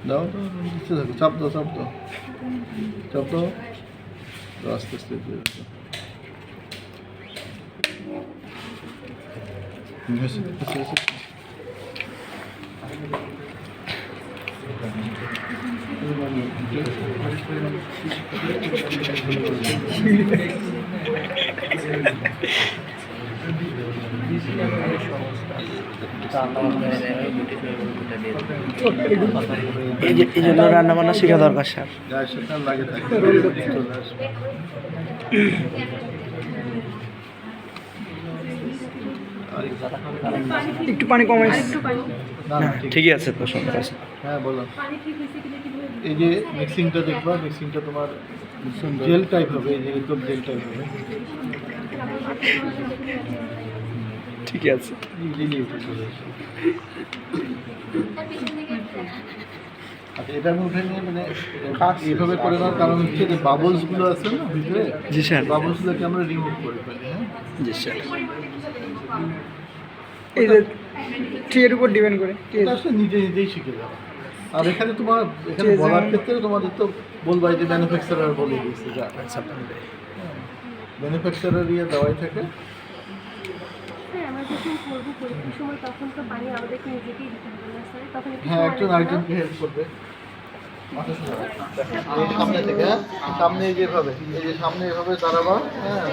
দাও তো দিতে থাকো, চাপ দাও চাপ দাও চাপ দাও, আস্তে আস্তে এই জন্য রান্না বান্না শেখা দরকার স্যার। লাগে থাকে একটু পানি কমাই, ঠিকই আছে তো সব আছে। হ্যাঁ বলো। এই যে মিক্সিংটা দেখবা, মিক্সিংটা তোমার জেল টাইপ হবে, এই যে একদম জেল টাইপ হবে। ঠিকই আছে। আচ্ছা, এটার মধ্যে নিয়ে মানে এইভাবে করে নেওয়ার কারণ হচ্ছে যে বাবলসগুলো আছে না ভিতরে, জি স্যার, বাবলসগুলোকে আমরা রিমুভ করে ফেলি। হ্যাঁ জি স্যার। এই যে ট্রিয়ের উপর ডিপেন্ড করে এটা আসলে নিজেই শিখে যাবে। আর এখানে তোমার এখানে বলার ক্ষেত্রে তোমাদের তো বলবাই যে ম্যানুফ্যাকচারার বলে দিয়েছে, যা ম্যানুফ্যাকচারার ইয়ে দেওয়াই থাকে। হ্যাঁ, একজন আরেকজনকে হেল্প করবে। সামনে থেকে, হ্যাঁ সামনে যেভাবে, এই যে সামনে এভাবে দাঁড়াবা। হ্যাঁ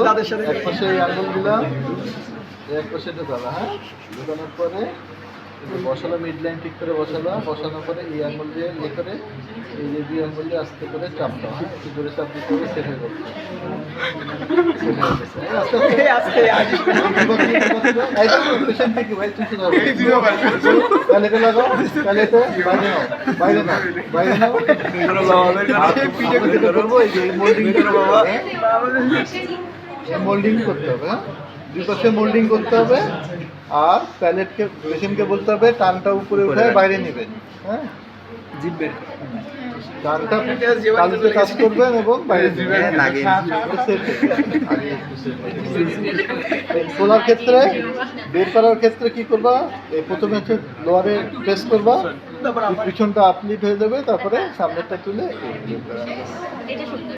তাদের সাথে এক পাশে আঙুল দিলাম, এক পাশে ঢোকাবা। হ্যাঁ ঢোকানোর পরে বসালো, মিড লাইন ঠিক করে বসালো, বসানোর পরে এই আঙুল দিয়ে ইয়ে করে এই যে দুই আঙুল দিয়ে আস্তে করে চাপ দাও। হ্যাঁ একটু জোরে চাপ দিতে হবে, সেট হয়ে যাচ্ছে। মোল্ডিং করতে হবে। হ্যাঁ দুই পাশে মোল্ডিং করতে হবে। আর প্যালেটকে, মেশিনকে বলতে হবে টানটা উপরে উঠে বাইরে নেবেন। হ্যাঁ জিপবের টানটা তালুতে কাজ করবেন এবং বাইরে খোলার ক্ষেত্রে, বের করার ক্ষেত্রে কি করবা, এই প্রথমে হচ্ছে লোয়ারে প্রেস করবা, পিছনটা আপলিট হয়ে যাবে, তারপরে সামনেরটা তুলে